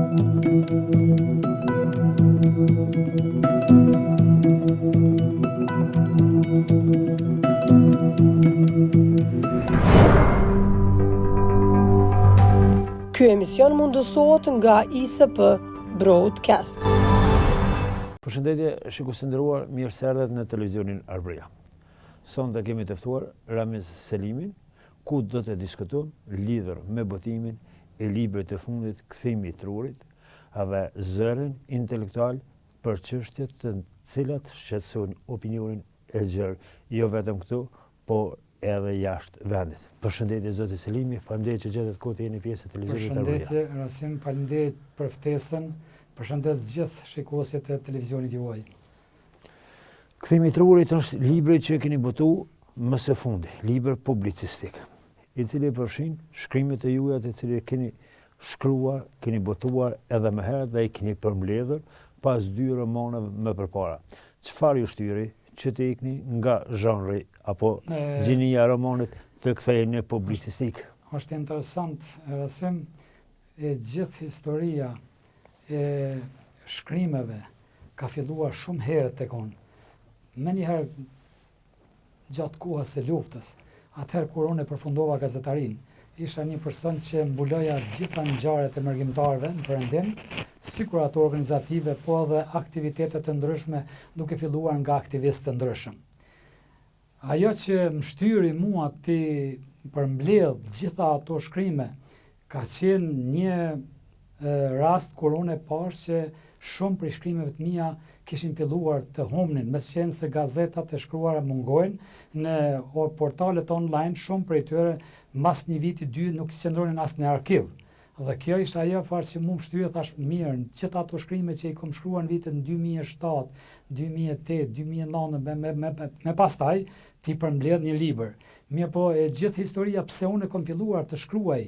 Ky emision mundësohet nga ISP Broadcast. Përshëndetje, shikues të nderuar, mirë se erdhët në televizionin Arbëria. Sonte kemi të ftuar Ramiz Selimin, ku do të diskutojmë lidhur me botimin e librit të fundit Kthimi i Trurit, dhe zërin intelektual për çështjet të cilat shqetësojnë opinionin e gjerë, jo vetëm këtu, po edhe jashtë vendit. Përshëndetje zoti Selimi, faleminderit që gjetët kohë të jeni pjesë e televizionit Arbëria. Përshëndetje Rasim, faleminderit për ftesën. Përshëndes gjithë shikuesit e televizionit juaj. Kthimi i Trurit është libri që keni botu më së fundi, libër publicistik, i cili përfshin shkrimet e juaja të cilat keni shkruar, keni botuar edhe më herët dhe i keni përmbledhur pas 2 romaneve më përpara. Çfarë ju shtyri që të ikni nga zhanri apo gjinia e romanit të ktheheni në publicistik? Është interesant, Rasim, e gjithë historia e shkrimeve ka filluar shumë herët tek unë. Menjëherë gjatë kohës së luftës, atëherë kur unë e përfundova gazetarin, isha një person që mbuloja gjitha ngjarjet e mërgjimtarëve në Perëndim, sikur ato organizative, po edhe aktivitetet të ndryshme, duke filluar nga aktivistë të ndryshëm. Ajo që më shtyri mua të përmbledh gjitha ato shkrime, ka qenë një rast kur unë e pash që shumë prej shkrimeve të mia kishin filluar të humnin, mes qenë se gazetat e shkruara mungojnë në portalet online, shumë prej tyre mas një viti 2 nuk qëndronin as në arkiv. Dhe kjo ishte ajo farë që mu më shtyri, thash mirë, në gjitha ato shkrime që i kom shkruar në vitet 2007, 2008, 2009, me pastaj ti përmbledh një libër. Mirë po, e gjithë historia pse unë e kom filluar të shkruaj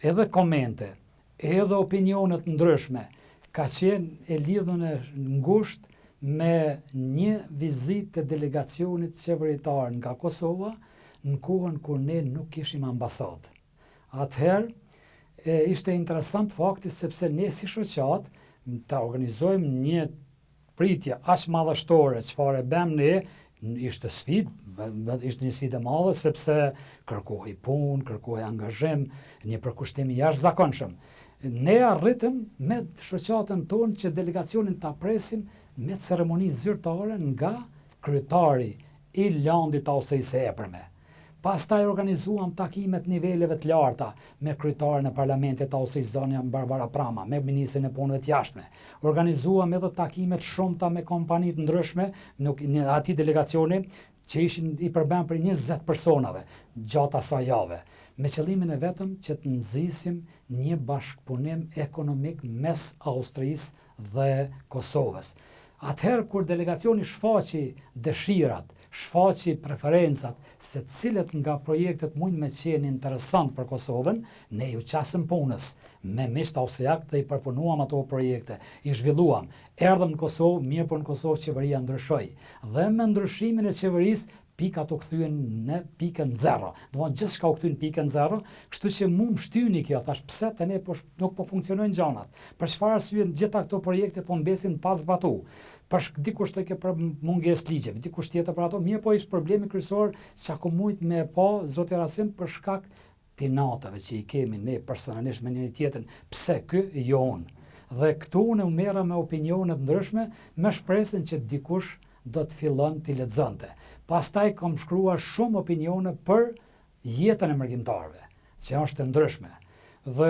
edhe komente, edhe opinionet ndryshme, ka qenë e lidhur në ngushtë me një vizitë të delegacionit qeveritar nga Kosova në kohën kur ne nuk kishim ambasadë. Atëherë, ishte interesant fakti sepse ne si shoqat të organizojmë një pritje aq madhështore, çfarë bëmë ne, ishte ishte një sfidë e madhe sepse kërkohej punë, kërkohej angazhim, një përkushtim i jashtëzakonshëm. Ne arritëm me shoqatën tonë që delegacionin ta presim me ceremoni zyrtare nga kryetari i Landit të Austrisë së Epërme. Pastaj organizuam takimet niveleve të larta me kryetaren e parlamentit të Austrisë zonja Barbara Prama, me ministrin e punëve të jashtme. Organizuam edhe takimet shumëta me kompanitë ndryshme, në atij delegacioni që ishin i përben për 20 personave gjatë asaj jave, me qëllimin e vetëm që të nxisim një bashkëpunim ekonomik mes Austrisë dhe Kosovës. Atëherë kur delegacioni shfaqi dëshirat, shfaqi preferencat se cilët nga projektet mund me qenë interesant për Kosovën, ne ju qasëm punës me miqt austriak dhe i përpunuam ato projekte, i zhvilluam. Erdhëm në Kosovë, mirë po në Kosovë qeveria ndryshoi. Dhe me ndryshimin e qeverisë, pika të kthyen në pikën 0. Domthonë gjithçka u kthyn në pikën 0, kështu që mu më shtyni kjo, thash pse tani nuk po funksionojnë gjanat. Për çfarë arsye gjitha këto projekte po mbesin pas batu? Dikush të ke për mungesë ligjeve, dikush tjetër për ato, mirë po ishte problemi kryesor që ako mujt me pa zoti Rasim për shkak të natave që i kemi ne personalisht me njëri tjetrin, pse ky jo unë. Dhe këtu unë u merra me opinionet ndryshme, me shpresën që dikush do të fillon të lexonte. Pastaj kam shkruar shumë opinione për jetën e mërgjimtarëve, që është e ndryshme. Dhe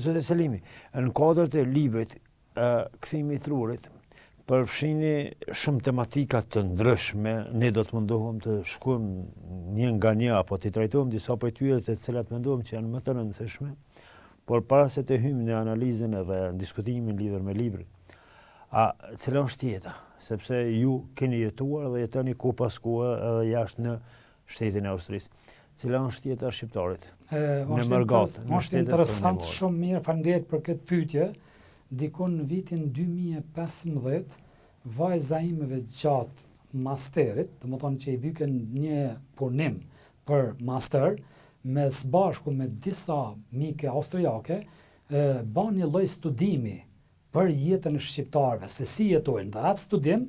Zotë Selimi, në kuadër të librit Kthimi i Trurit, përfshini shumë tematika të ndryshme, ne do të mundohem të shkojmë një nga një apo të trajtojmë disa prej tyre të cilat mendohem që janë më të rëndësishme, por para se të hyjmë në analizën edhe në diskutimin lidhur me librin. Cila është jeta? Sepse ju keni jetuar dhe jetoni ku pas ku edhe jashtë në shtetin e Austrisë. Cila është jeta e shqiptarit? Në Mërgat. Është interesant, shumë mirë, faleminderit për këtë pyetje. Dikon në vitin 2015, vajza imeve gjatë masterit, domethënë që i vyken një punim për master, me sbashku me disa mike austriake, ban një lloj studimi për jetën e shqiptarëve, se si jetojnë. Dhe atë studim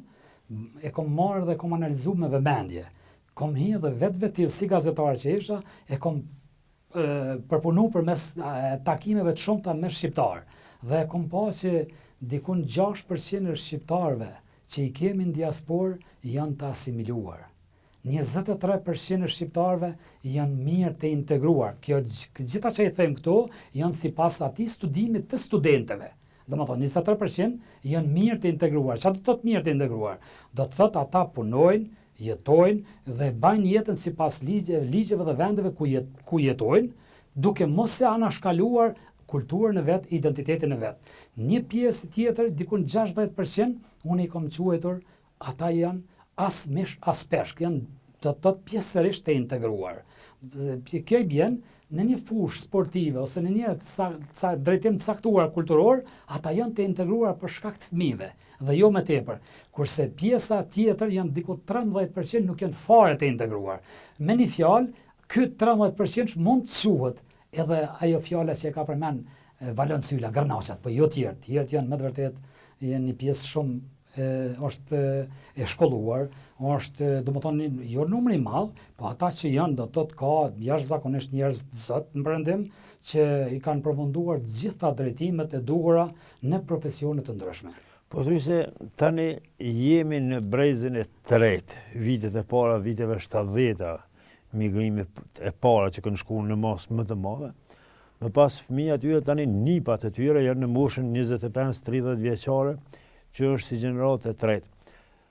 e kom marrë dhe kom analizuar me vëmendje. Kom hi dhe vetë si gazetar që isha, e kom përpunu për mes takimeve të shumta me shqiptarë. Dhe kom pa që dikun 6% e shqiptarëve që i kemi në diasporë janë të asimiluar. 23% e shqiptarëve janë mirë të integruar. Gjitha që i them këto janë sipas atij studimit të studentëve. Domethënë 23% janë mirë të integruar. Çfarë do të thotë mirë të integruar? Do të thotë ata punojnë, jetojnë dhe bajnë jetën sipas ligjeve dhe vendeve ku jetojnë, duke mos e anashkaluar kulturën e vet, identitetin e vet. Një pjesë tjetër, dikun 60%, unë i kam quajtur, ata janë as mish as peshk, janë do të thotë pjesërisht të integruar. Kjo i bjen në një fushë sportive ose në një drejtim të caktuar kulturor, ata janë të integruar për shkak të fëmijëve dhe jo më tepër. Kurse pjesa tjetër janë diku 13% nuk janë fare të integruar. Me një fjalë, ky 13% mund të quhet edhe ajo fjala që e ka përmend Valon Sylla, garnaçat, po jo tjerë. Tjerët janë më të vërtetë janë një pjesë shumë është e shkolluar, është domethënë jo numri i madh, po ata që janë do të thotë ka jashtëzakonisht njerëz të zot në Perëndim që i kanë përfunduar të gjitha drejtimet e duhura në profesione të ndryshme. Po thuaj se tani jemi në brezin e tretë, vitet e para, viteve 70-ta, migrimi e para që kanë shkuar në masë më të madhe. Më pas fëmijët aty tani nipat e tyre janë në moshën 25-30 vjeçare, që është si gjeneratë e tretë.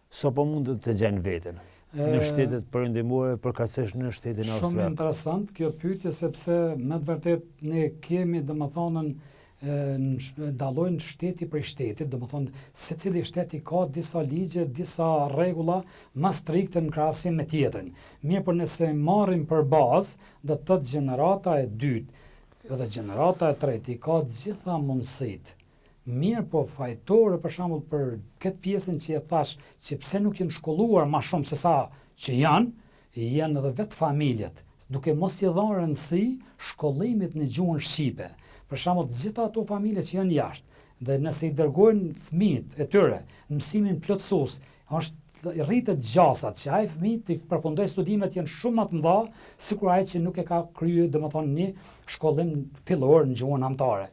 Sa po mund të gjenë veten në shtetet perëndimore, përkatësisht në shtetin austriak? Shumë interesant kjo pyetje, sepse me të vërtet ne kemi domethënën dallojnë shteti prej shtetit, domethënë secili shteti ka disa ligje, disa rregulla më strikte në krahasim me tjetrin. Mirë, por nëse marrim për bazë, do të thotë gjenerata e dytë dhe gjenerata e tretë i ka të gjitha mundësitë. Mirë, po fajtore për shembull për këtë pjesën që e thash, që pse nuk janë shkolluar më shumë se sa që janë edhe vetë familjet, duke mos i dhënë rëndësi shkollimit në gjuhën shqipe. Për shembull, të gjitha ato familje që janë jashtë dhe nëse i dërgojnë fëmijët e tyre në mësimin plotësues, është rritet gjasat që ai fëmijë të përfundojë studimet janë shumë më të mëdha sikur ai që nuk e ka kryer domethënë një shkollim fillor në gjuhën anëtare.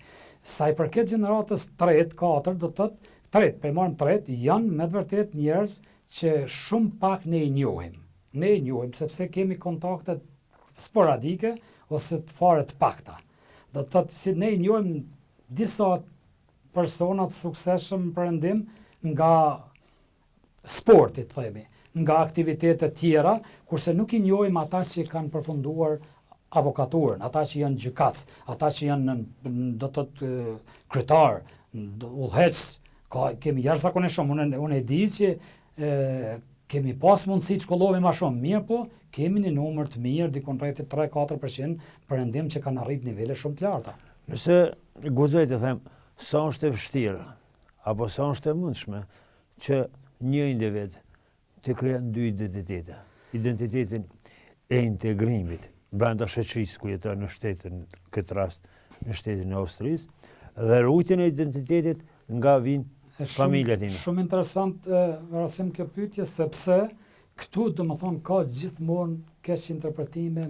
Sa i përket gjeneratës 3-4, do të thotë 3, për marrim 3, janë me të vërtet njerëz që shumë pak ne i njohim. Ne i njohim sepse kemi kontakte sporadike ose të fare të pakta. Do të thotë si ne i njohim disa persona të suksesshëm në Perëndim nga sporti, themi, nga aktivitete tjera, kurse nuk i njohim ata që kanë përfunduar avokaturën, ata që janë gjykatës, ata që janë do të thotë kryetar, udhëheqës, kemi jashtëzakonisht shumë. Unë e di që kemi pas mundësi të shkollohemi më shumë, mirë, po kemi një numër të mirë, dikon rreth 3-4% Perëndim që kanë arrit nivele shumë të larta. Nëse guxoj të them, sa është e vështirë apo sa është e mundshme që një individ të krijon dy identitete, identitetin e integrimit brenda shoqërisë ku jeton në shtetin, këtë rast në shtetin e Austrisë, dhe rrugën e identitetit nga vinë familja time. Shumë interesant rasim kjo pyetje, sepse këtu domethënë ka gjithmonë keq interpretime,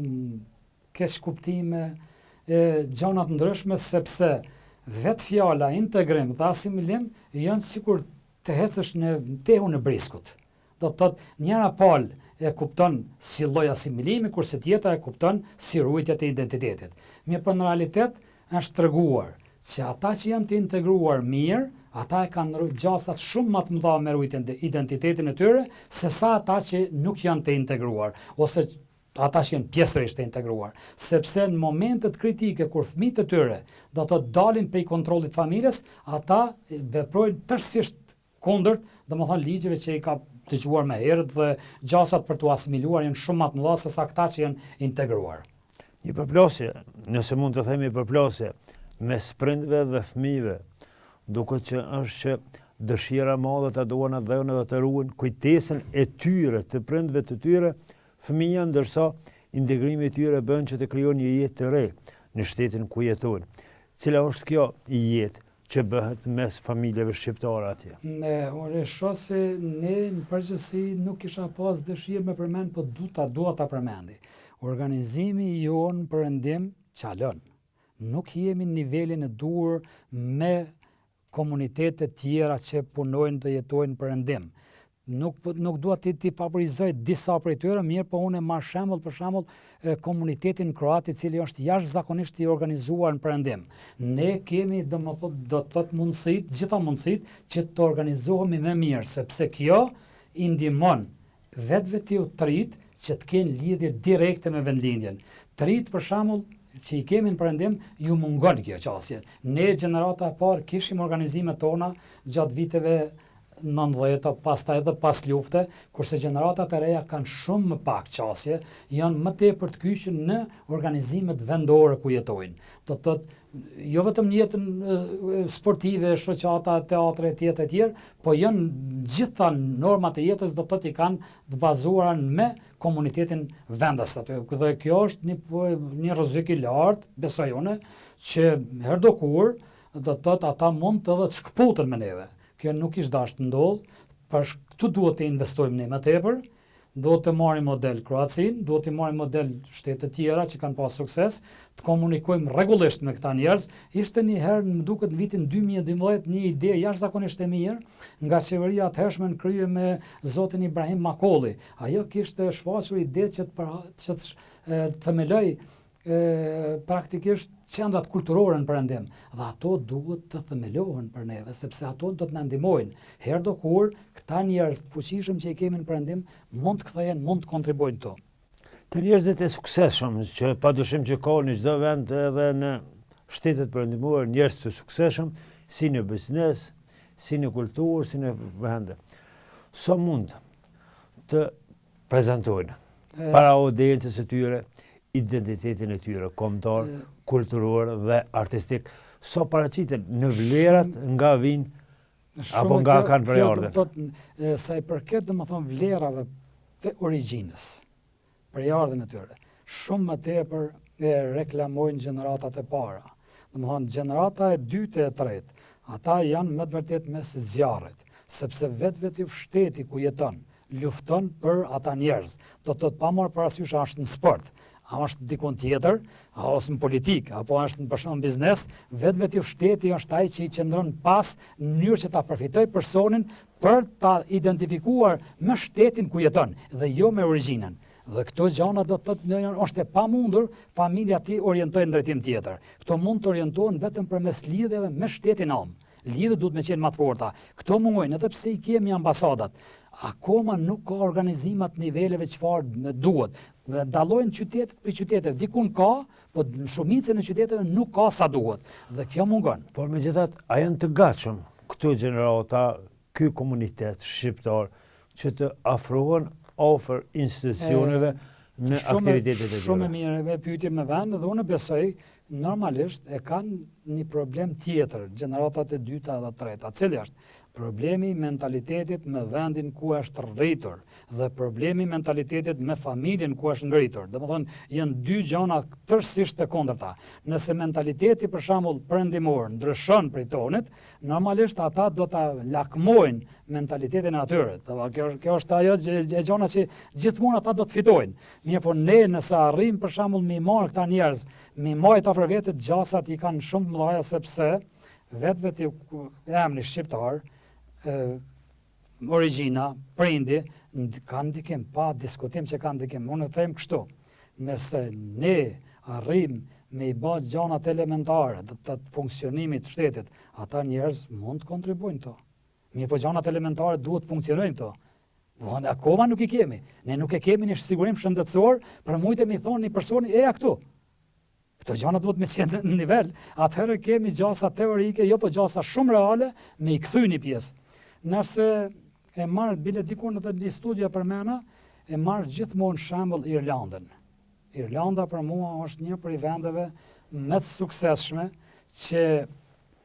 keq kuptime, gjëra të ndryshme, sepse vetë fjala integrim dhe asimilim janë sikur të hecësh në tehun e briskut. Do të thotë njëra palë e kupton si lloj asimilimi, kurse tjetra e kupton si ruajtja e identitetit. Mirë, po në realitet është treguar që ata që janë të integruar mirë, ata e kanë gjasat shumë më të mëdha me ruajtjen e identitetin e tyre, se sa ata që nuk janë të integruar, ose ata që janë pjesërisht të integruar. Sepse në momentet kritike kur fëmijët e tyre do të dalin prej kontrollit familjes, ata veprojnë tërësisht kundërt, domethënë ligjeve që i ka dëgjuar më herët dhe gjasat për të asimiluar janë shumë më të mëdha se sa këta që janë integruar. Një përplasje, nëse mund të themi përplasje, mes prindve dhe fëmijëve, duket që është që dëshira e madhe ta duan atë dhënë dhe të ruajnë kujtesën e tyre, të prindve të tyre, fëmijë, ndërsa integrimi i tyre bën që të krijon një jetë të re në shtetin ku jetojnë. Cila është kjo jetë që bëhet mes familjeve shqiptare atje? Ore, shoh se ne në përgjithësi nuk kisha pas dëshirë me përmend, po dua ta përmendi. Organizimi jon Perëndim qalon. Nuk jemi në nivelin e duhur me komunitetet tjera që punojnë dhe jetojnë Perëndim. Nuk dua ti favorizoj disa prej tyre, mirë, po unë marr shembull për shembull komunitetin kroat, i cili është jashtëzakonisht i organizuar në Perëndim. Ne kemi do të thotë mundësitë, gjitha mundësitë që të organizohemi më mirë, sepse kjo i ndihmon vetveti të rinj që të kenë lidhje direkte me vendlindjen. Të rinjt për shembull që i kemi në Perëndim, ju mungon kjo qasje. Ne gjenerata e parë kishim organizimet tona gjatë viteve 90, pastaj edhe pas lufte, kurse gjeneratat e reja kanë shumë më pak qasje, janë më tepër të kyçur në organizimet vendore ku jetojnë. Do të thotë jo vetëm në jetën sportive, shoqata, teatre, etj. Po janë gjitha normat e jetës, do të thotë i kanë të bazuara me komunitetin vendas aty. Dhe kjo është një rrezik i lartë, besoj unë, që herdo kur do të thotë ata mund të edhe të shkputen me neve. Kjo nuk ish dash të ndodhë, për këtu duhet të investojmë ne më tepër, duhet të marrim model Kroacin, duhet të marrim model shtete tjera që kanë pas sukses, të komunikojmë rregullisht me këta njerëz. Ishte një herë, më duket në vitin 2012, një ide jashtëzakonisht e mirë nga qeveria atëhershme në krye me zotin Ibrahim Makolli. Ajo kishte shfaqur ide që të themeloj praktikisht qendrat kulturore në Perëndim, dhe ato duhet të themelohen për neve, sepse ato do të na ndihmojnë. Herdo kur këta njerëz të fuqishëm që i kemi në Perëndim mund të kthehen, mund të kontribuojnë këto. Të njerëzit e suksesshëm që padyshim që ka në çdo vend edhe në shtetet perëndimore njerëz të suksesshëm, si në biznes, si në kulturë, si në vende. So mund të prezantojnë para audiencës së tyre identitetin e tyre kombëtar, kulturor dhe artistik, so paraqiten në vlerat nga vinë apo nga kanë përjardhën. Sa i përket domethënë vlerave të origjinës, përjardhën e tyre, shumë më tepër e reklamojnë gjeneratat e para. Domethënë gjenerata e dytë e tretë, ata janë më të vërtet mes zjarrit, sepse vetveti shteti ku jeton lufton për ata njerëz. Do të thotë pa marrë parasysh a është në sport, a është dikon tjetër, a është në politik, apo është në përshon biznes, vetveti shteti është ai që i qëndron pas në mënyrë që ta përfitoj personin për ta identifikuar me shtetin ku jeton dhe jo me origjinën. Dhe këto gjëra do të thotë është e pamundur familja ti orientojnë në drejtim tjetër. Këto mund të orientohen vetëm përmes lidhjeve me shtetin am. Lidhjet duhet me qenë më të forta. Këto mungojnë edhe pse i kemi ambasadat. Akoma nuk ka organizimat niveleve çfarë duhet. Dallojnë qytetet për qytetet. Dikun ka, po në shumicën e qyteteve nuk ka sa duhet. Dhe kjo mungon. Por megjithatë, a janë të gatshëm këto gjenerata, ky komunitet shqiptar që të afrohen ofër institucioneve në aktivitetet e tyre? Shumë mirë, me pyetje me vend, dhe unë besoj normalisht e kanë një problem tjetër, gjeneratat e dyta dhe treta, cili është problemi mentalitetit me vendin ku është rritur dhe problemi mentalitetit me familjen ku është ngritur. Domethënë janë dy gjëra tërësisht të kundërta. Nëse mentaliteti për shembull perëndimor ndryshon prej tonit, normalisht ata do ta lakmojnë mentalitetin e atyre. Kjo është ajo gjëna që gjithmonë ata do të fitojnë. Mirë, po ne nëse arrim për shembull me marr këta njerëz, me majt afër vetë gjasat i kanë shumë të mëdha sepse vetveti emri shqiptar, origjina, prindi, kanë ndikim, pa diskutim që kanë ndikim. Unë them kështu, nëse ne arrim me i bë gjanat elementare të funksionimit të shtetit, ata njerëz mund të kontribuojnë to. Mirë, po gjanat elementare duhet të funksionojnë to. Akoma nuk i kemi. Ne nuk e kemi një sigurim shëndetësor për mujtë mi thonë një personi e këtu. Këto gjëra duhet me qenë në nivel. Atëherë kemi gjasa teorike, jo po gjasa shumë reale me i kthy një pjesë. Nëse e marr bile dikur në një studia për mena, e marr gjithmonë shembull Irlandën. Irlanda për mua është një prej vendeve më të suksesshme që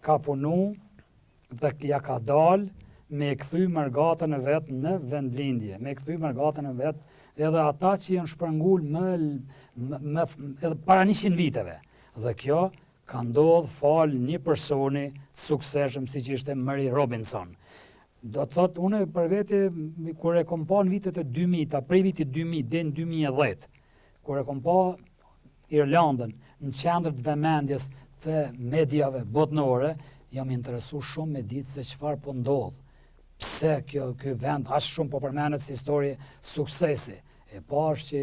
ka punu dhe ja ka dalë me e kthy mërgatën e vet në vendlindje, me e kthy mërgatën e vet edhe ata që janë shpërngul edhe para 100 viteve. Dhe kjo ka ndodhur fal një personi suksesshëm siç ishte Murray Robinson. Do të thotë, unë për vete, kur e kom pa në vitet e 2000, prej vitit 2000 dhe në 2010, kur e kom pa Irlandën në qendër të vëmendjes të mediave botnore, jam interesu shumë me ditë se çfarë po ndodh. Pse ky vend aq shumë po përmendet si histori suksesi. E pash që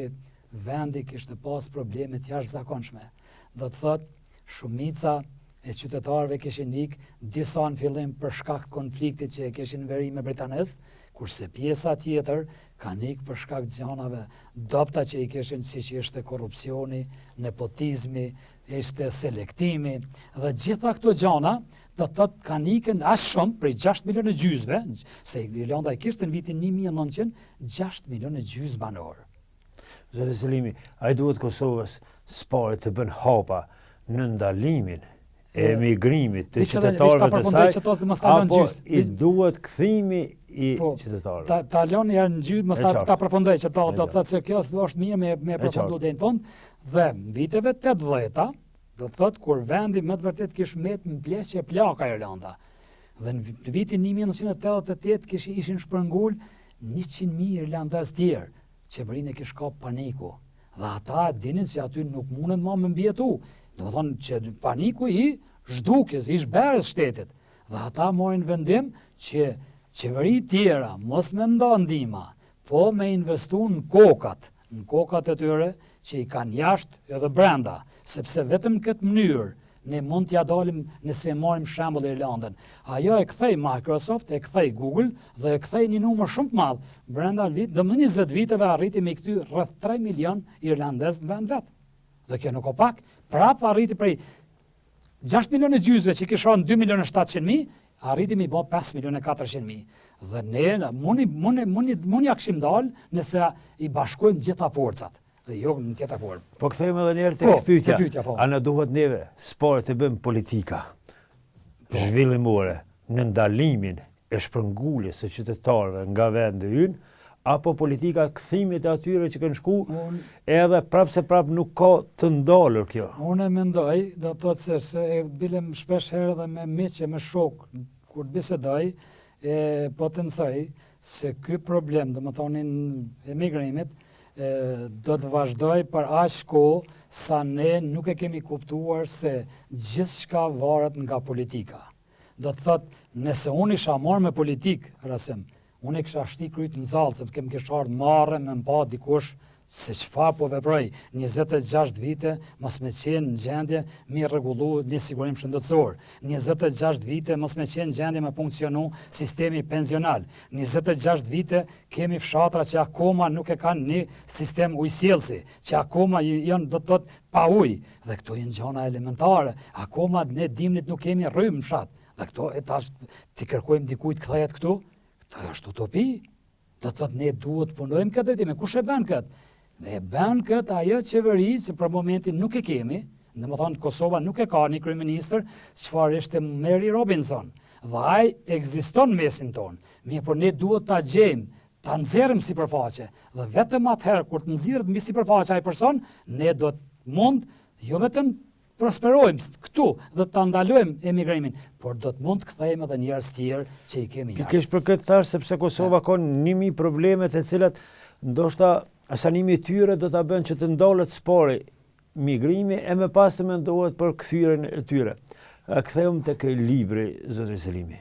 vendi kishte pas probleme të jashtëzakonshme. Do të thotë, shumica e qytetarëve kishin ikë, disa në fillim për shkak të konfliktit që e kishin veri me britanist, kurse pjesa tjetër kanë ikë për shkak të gjanave dobta që i kishin, siç ishte korrupsioni, nepotizmi, ishte selektimi, dhe gjitha këto gjana do të thotë kanë ikën aq shumë prej 6 milionë gjysmëve, se Irlanda e kishte në vitin 1900 6 milionë gjysmë banor. Zoti Selimi, ai duhet Kosovës spore të bën hapa në ndalimin e emigrimit të qytetarëve të saj, apo i duhet kthimi i qytetarëve? Ta lënë janë në gjyq, mos ta përfundoj që do të thotë se kjo është mirë me përfundu deri në fund, dhe viteve 80-ta, do të thotë kur vendi më të vërtet kishte mbet në pleshje plaka Irlanda. Dhe në vitin 1988 ishin shpërngul 100.000 irlandezë tjerë. Qeverinë e kishte kap paniku. Dhe ata dinin se aty nuk munden më me mbjetu. Do të thonë që paniku i zhdukjes, i zhberës shtetit. Dhe ata morin vendim që qeveri tjera mos me nda ndihma, po me investu në kokat e tyre që i kanë jashtë edhe brenda, sepse vetëm në këtë mënyrë ne mund t'ja dalim nëse marrim shembull Irlandën. Ajo e kthej Microsoft, e kthej Google dhe e kthej një numër shumë të madh. Brenda dhe më 20 viteve arriti me kthy rreth 3 milion irlandezë në vend vet. Dhe kjo nuk o pak, prap arriti prej 6 milionë gjysmëve që kishin 2 milionë 700.000, arriti me bë 5 milionë 400.000. Dhe ne mund ja kishim dal nëse i bashkojmë gjitha forcat. Dhe jo në tjetër formë. Po kthejmë edhe njerë të pyetja. A në duhet neve spore të bëjmë politika zhvillimore në ndalimin e shpërnguljes së qytetarëve nga vendi ynë, apo politika kthimit e atyre që kanë shku, edhe prapë se prapë nuk ka të ndalur kjo? Unë mendoj, do të thotë se e bilem shpesh herë dhe me miq e me shok, kur bisedoj, e potencoj se ky problem, do më thonin emigrimit, do të vazhdoj për aq kohë sa ne nuk e kemi kuptuar se gjithçka varet nga politika. Do të thotë, nëse unë isha marrë me politikë, Rasim, unë e kisha shti kryt në zallë, sepse kem kisha ardhur marrë me mpa dikush se çfarë po veproj. 26 vite mos me qenë në gjendje me rregullu një sigurim shëndetësor. 26 vite mos me qenë në gjendje me funksionu sistemi pensional. 26 vite kemi fshatra që akoma nuk e kanë një sistem ujësjellsi, që akoma janë do të thotë pa ujë. Dhe këto janë gjëra elementare. Akoma ne dimnit nuk kemi rrymë në fshat. Dhe këto e tash ti kërkojmë dikujt kthehet këtu. Këto është utopi. Do të thotë ne duhet punojmë këtë drejtim. Kush e bën këtë? E bën këtë ajo qeveri që për momentin nuk e kemi, domethënë Kosova nuk e ka një kryeministër, çfarë ishte Murray Robinson. Dhe ai ekziston mesin ton. Mirë, por ne duhet ta gjejmë, ta nxjerrim sipërfaqe. Dhe vetëm atëherë kur të nxirret mbi sipërfaqe ai person, ne do të mund jo vetëm prosperojmë këtu dhe ta ndalojmë emigrimin, por do të mund të kthejmë edhe njerëz tjerë që i kemi jashtë. Pikërisht për këtë thash sepse Kosova ka 1000 probleme të cilat ndoshta asanimi i tyre do ta bën që të ndallet spori migrimi e më pas të mendohet për kthyrjen e tyre. Kthehëm tek libri zoti Selimi.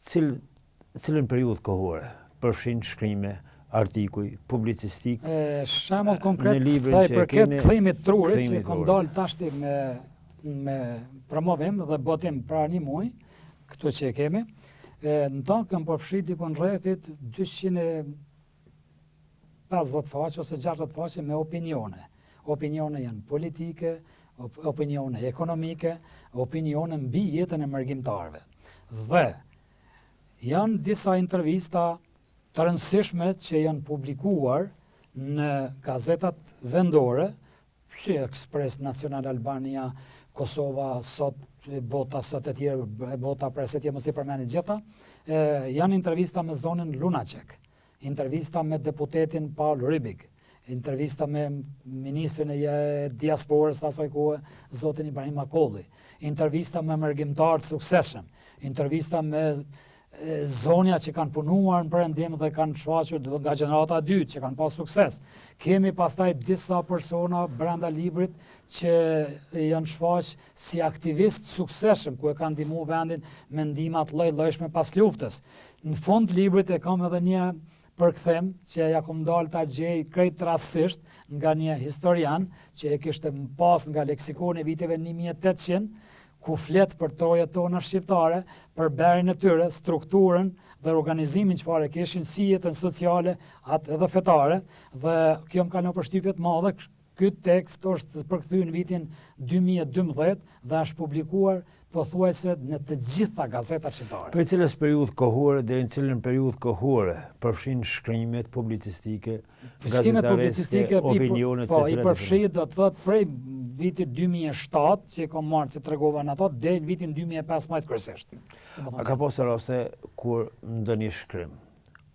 Cilën periudhë kohore përfshin shkrime, artikuj, publicistik. Shembull konkret sa i përket kthimit trurit, që kam dalë tashti me promovim dhe botim pra një muaj, këtu që e kemi, në ta kam përfshi dikon rrethit 250 faqe ose 60 faqe me opinione. Opinione janë politike, opinione ekonomike, opinione mbi jetën e mërgjimtarëve. Dhe janë disa intervista të rëndësishme që janë publikuar në gazetat vendore, si Express Nacional Albania, Kosova sot, Bota sot e tjerë, Bota Press e tjerë, mos i përmeni gjitha, janë intervista me zonën Lunacek. intervista me deputetin Paul Rybik, intervista me ministrin e diasporës asaj kohë, zotin Ibrahim Akolli, intervista me mërgjimtarë të sukseshëm, intervista me zonja që kanë punuar në perëndim dhe kanë shfaqur nga gjenerata e dytë që kanë pas sukses. Kemi pastaj disa persona brenda librit që janë shfaq si aktivist sukseshëm ku e kanë ndihmuar vendin me ndihma të lloj-llojshme pas luftës. Në fund librit e kam edhe një përkthem që ja kom dalë ta gjej krejt rastësisht nga një historian që e kishte pas nga leksikoni e viteve 1800 ku flet për trojet tona shqiptare, për berin e tyre, strukturën dhe organizimin që fare kishin si jetën sociale atë edhe fetare, dhe kjo më ka në përshtypje të madhe. Ky tekst është përkthyer në vitin 2012 dhe është publikuar pothuajse në të gjitha gazetat shqiptare. Për cilës periudhë kohore deri në cilën periudhë kohore përfshin shkrimet publicistike, gazetarese, opinionet po, i përfshi do të thotë prej vitit 2007 që kom marrë që tregova në ato deri në vitin 2015 kryesisht. A ka pasur raste kur ndonjë shkrim,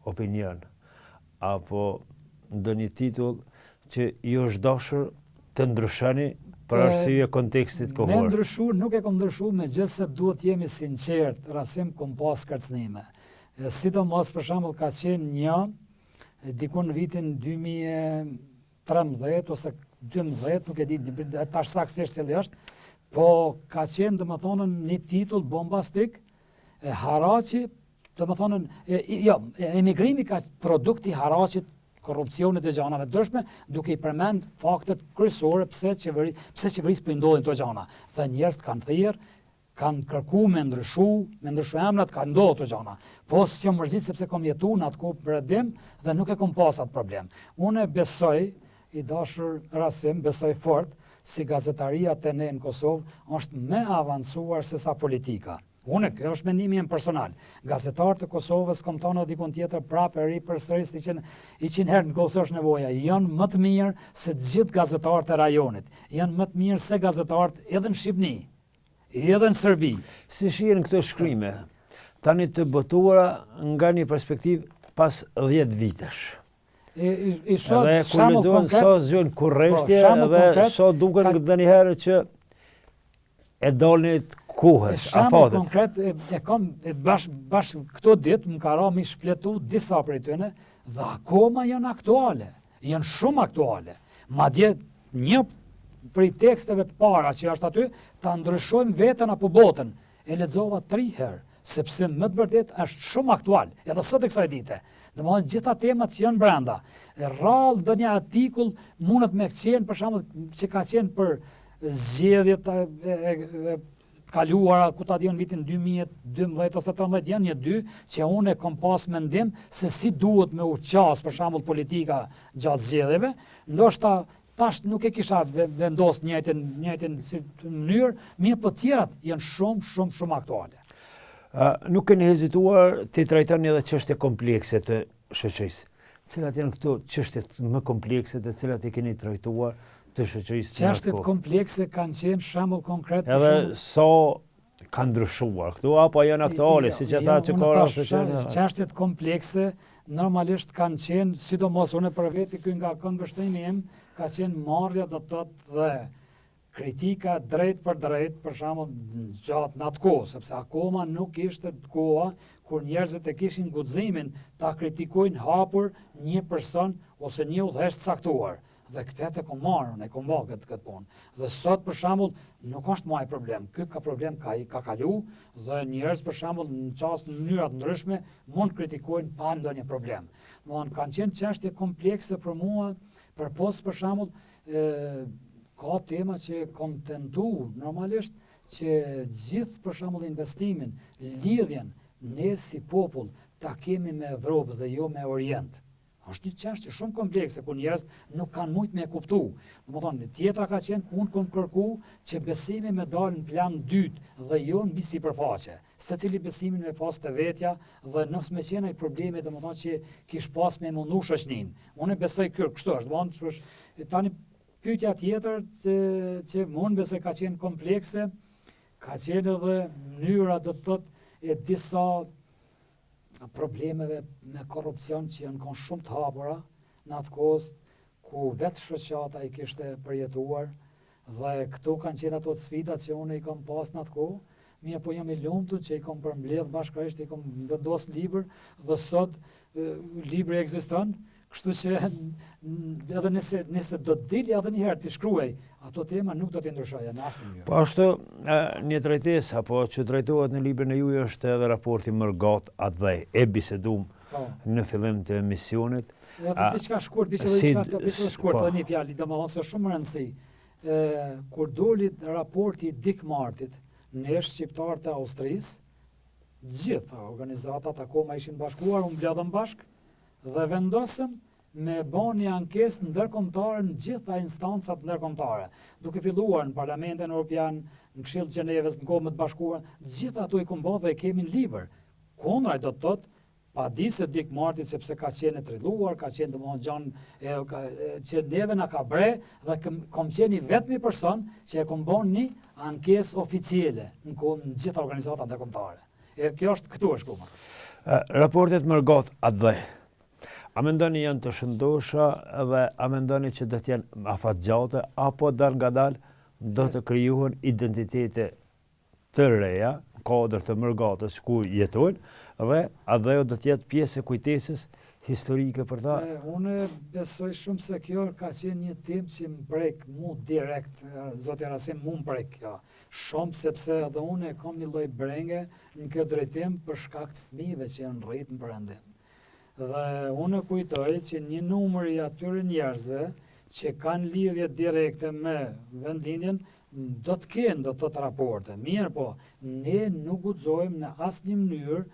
opinion apo ndonjë titull që ju është dashur të ndryshoni për arsye kontekstit kohor? Me ndryshu, nuk e kom ndryshu, megjithse duhet jemi sinqert, Rasim kom pas kërcënime. Sidomos për shembull ka qenë një diku në vitin 2013 ose 12, nuk e di tash saktësisht cili është, po ka qenë domethënë një titull bombastik, haraqi, domethënë emigrimi ka produkti haraqit, korrupsionit e gjanave ndryshme, duke i përmend faktet kryesore pse qeverisë po i ndodhin këto gjana. Dhe njerëzit kanë thirrë, kanë kërkuar me ndryshu emrat, kanë ndodhur këto gjana. Po s'jam mërzit sepse kam jetuar në atë kohë përdim dhe nuk e kam pas atë problem. Unë besoj, i dashur Rasim, besoj fort si gazetaria të ne në Kosovë është më avancuar se sa politika. Kjo është mendimi im personal. Gazetarët e Kosovës, kom thonë dikon tjetër, prapë e ri përsëris i 100 herë në kohë është nevoja, janë më të mirë se të gjithë gazetarët e rajonit. Janë më të mirë se gazetarët edhe në Shqipëni, edhe në Serbi. Si shihen këto shkrime, tani të botuara nga një perspektivë pas 10 vitesh. Edhe kur lexohen sa zgjon kurreshtje edhe sa duken ndonjëherë që e dolnit kohës, afatet. Konkret, e kam bash këto ditë më ka rami shfletu disa prej tyre dhe akoma janë aktuale, janë shumë aktuale. Madje një prej teksteve të para që është aty, ta ndryshojmë veten apo botën, e lexova 3 herë, sepse më të vërtet është shumë aktual, edhe sot e kësaj dite. Domethënë gjitha temat që janë brenda. Rrallë ndonjë artikull mundet me qenë për shembull që ka qenë për zgjedhjet e kaluara, ku ta diun vitin 2012 ose 13 janë një dy që unë kam pas mendim se si duhet me u qas për shembull politika gjatë zgjedhjeve, ndoshta tash nuk e kisha vendos njëjtën si mënyrë, mirë po tjerat janë shumë aktuale. Nuk keni hezituar të trajtoni edhe çështje komplekse të shoqërisë. Cilat janë këto çështjet më komplekse të cilat i keni trajtuar të shoqërisë? Çështjet komplekse kanë qenë shembull konkret. Edhe sa kanë ndryshuar këtu apo janë aktuale, siç e tha që ka raste që çështjet komplekse normalisht kanë qenë, sidomos unë për veti këy nga këndvështrimi im, ka qenë marrja do të thotë dhe kritika drejt për shembull gjatë në atë kohë, sepse akoma nuk ishte koha kur njerëzit e kishin guximin ta kritikojnë hapur një person ose një udhëheqës caktuar. Dhe këtë e kom marrën, e kom bërë këtë punë. Dhe sot për shembull nuk është më ai problem. Ky ka problem ka kalu dhe njerëz për shembull në çast në mënyra të ndryshme mund kritikojnë pa ndonjë problem. Domthonë kanë qenë çështje komplekse për mua, përpos për shembull ka tema që kom tentu normalisht që gjithë për shembull investimin, lidhjen ne si popull ta kemi me Evropë dhe jo me Orient. Është një çështje shumë komplekse ku njerëz nuk kanë mujt me e kuptu. Domethënë tjetra ka qenë unë kom kërku që besimi me dalë në plan dytë dhe jo në sipërfaqe. Secili besimin me pas të vetja dhe nëse me qenë ai problemi domethënë që kish pas me mundu shoqërinë. Unë besoj kështu është, domethënë tani pyetja tjetër që mund besoj ka qenë komplekse, ka qenë edhe mënyra do të thotë e disa problemeve me korrupsion që janë konë shumë të hapura në atë kohës ku vetë shoqata i kishte përjetuar dhe këto kanë qenë ato sfidat që unë i kam pas në atë kohë. Mirë po jam i lumtur që i kam përmbledh bashkërisht, i kam vendos libër dhe sot libri ekziston. Kështu që edhe nëse do të dilja edhe njëherë të shkruaj, ato tema nuk do të ndryshoja në asnjë mënyrë. Po ashtu një drejtesë apo që drejtohet në librin e juaj është edhe raporti Mërgat Adhej, e bisedum në fillim të emisionit. Edhe diçka shkurt, diçka shkurt, edhe një fjalë, domethënë se shumë rëndësi. Kur doli raporti i Dick Martit, ne shqiptarët e Austrisë, gjitha organizatat akoma ishin bashkuar, u mbledhëm bashkë dhe vendosëm me bën një ankesë ndërkombëtare në gjitha instancat ndërkombëtare, duke filluar në Parlamentin Evropian, në Këshillin e Gjenevës, në Kombët e Bashkuara, gjitha ato i kumbo dhe i kemi në libër. Konrad do të thotë, pa di se Dick Marti sepse ka qenë trilluar, ka qenë domosdoshmë gjan që neve na ka bre dhe kom qenë i vetmi person që e kombon një ankesë oficiale në gjitha organizatat ndërkombëtare. Kjo është këtu është kuma. Raportet Mërgat Adhej. A mendoni janë të shëndosha dhe a mendoni që do të jenë afatgjate apo dal ngadal do të krijohen identitete të reja, kodër të Mërgatës ku jetojnë dhe Adheju do të jetë pjesë e kujtesës historike për ta? Unë besoj shumë se kjo ka qenë një temë që më prek mu direkt, zoti Rasim mu më prek kjo. Shumë sepse edhe unë kam një lloj brenge në këtë drejtim për shkak të fëmijëve që janë rritur në perëndim. Dhe unë kujtoj që një numër i atyre njerëzve që kanë lidhje direkte me vendindjen do të kenë do të raporte. Mirë po, ne nuk guxojmë në asnjë mënyrë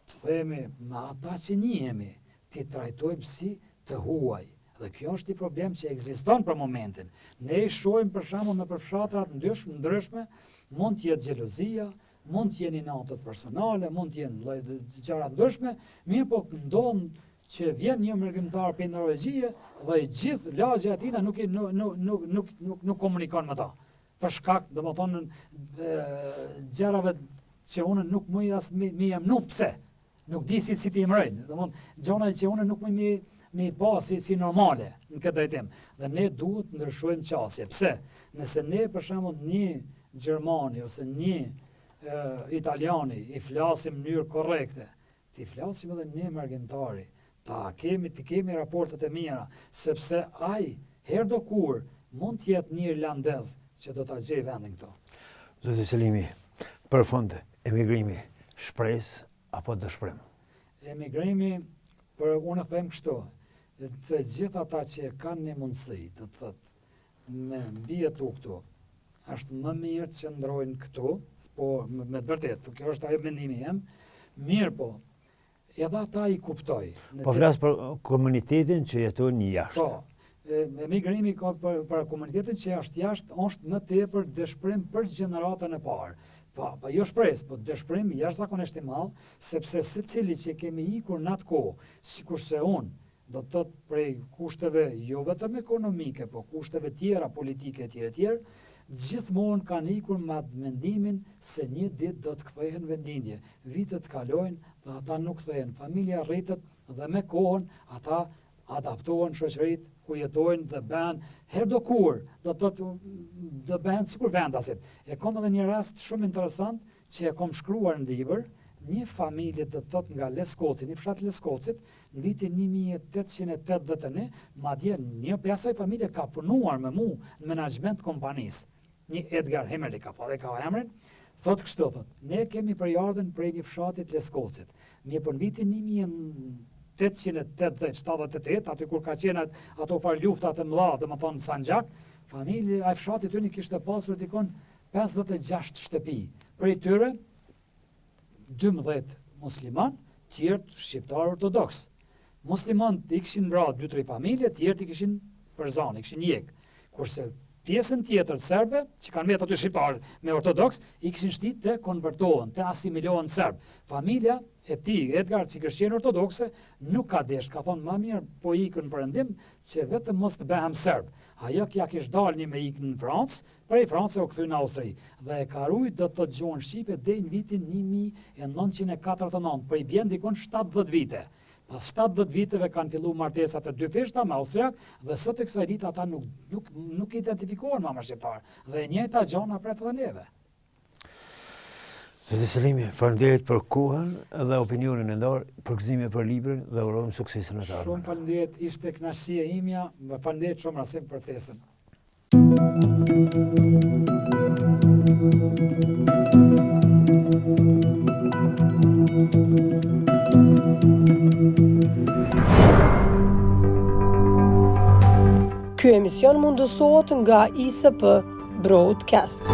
të themi me ata që njihemi, ti trajtojmë si të huaj. Dhe kjo është një problem që ekziston për momentin. Ne i shohim për shembull në përfshatra të ndryshme, mund të jetë xhelozia, mund të jeni natët personale, mund të jenë gjëra ndryshme, mirë po ndodh që vjen një mërgjimtar për Norvegjie dhe i gjithë lagja atina nuk komunikon me ta. Për shkak, domethënë, gjërave që unë nuk më as mi jam nuk pse. Nuk di si ti emrojnë. Domethënë, gjëra që unë nuk më mi pa si normale në këtë drejtim. Dhe ne duhet të ndryshojmë qasje. Pse? Nëse ne për shembull një Gjermani ose një Italiani i flasim në mënyrë korrekte, ti flasim edhe ne mërgjimtari. Të kemi raportet e mira, sepse ai herë do kur mund të jetë një irlandez që do ta gjej vendin këto. Zoti Selimi, për fund, emigrimi, shpresë apo dëshpërim? Emigrimi, për unë them kështu, të gjithë ata që kanë një mundësi, të thotë me mbi jetu këtu, është më mirë të qëndrojnë këtu, po me të vërtet, kjo është ajo mendimi jam, mirë po, edhe ata i kuptoj. Po flas për komunitetin që jetojnë jashtë. Po, emigrimi për komunitetin që është më tepër dëshpërim për gjeneratën e parë. Po jo shpresë, po dëshpërim jashtëzakonisht i madh, sepse secili që kemi ikur në atë kohë, sikurse unë, do të thotë prej kushteve jo vetëm ekonomike, po kushteve tjera, politike etj. Gjithmonë kanë ikur me mendimin se një ditë do të kthehen vendindje. Vitet kalojnë dhe ata nuk kthehen. Familja rritet dhe me kohën ata adaptohen shoqëritë ku jetojnë dhe bëhen herë do kur, do të bëhen sikur vendasit. E kam edhe një rast shumë interesant që e kam shkruar në libër, një familje të thot nga Leskoci, një fshat Leskocit, në vitin 1881, madje një pjesë e familje ka punuar me mu në menaxhment kompanisë. Një Edgar Hemmerli ka emrin, thot kështu thot, ne kemi përjardhen prej një fshatit Leskocit. Mirë për në vitin 1878, aty kur ka qenë ato far luftat e mëdha, domethënë Sanxhak, familja e fshatit tyre kishte pasur dikon 56 shtëpi. Prej tyre 12 musliman, tjerë shqiptar ortodoks. Muslimanët i kishin vrarë 2-3 familje, tjerë i kishin përzan, i kishin hjek. Kurse pjesën tjetër serbe, që kanë vetë aty shqiptarë me ortodoks, i kishin shtit të konvertohen, të asimilohen serb. Familja e tij, Edgar, që krishterë ortodokse, nuk ka desh, ka thonë më mirë po ikën përëndim që vetëm mos të bëhem serb. Ajo kja kish dalni me ikën në Francë, prej Francë u kthy në Austri. Dhe e ka rujt do të dëgjohen Shqipe deri në vitin 1949, po i bjen dikon 70 vite. Pas 70 viteve kanë filluar martesat e dy fishta me Austriak dhe sot e kësaj dite ata nuk identifikohen me shqiptar. Dhe e njëjta gjë na pret edhe neve. Zoti Selimi, faleminderit për kohën dhe opinionin e ndarë, përgëzime për librin dhe urojmë suksesin e të ardhmen. Shumë faleminderit, ishte kënaqësia imja, dhe faleminderit shumë Rasim për ftesën. Ky emision mundësohet nga ISP Broadcast.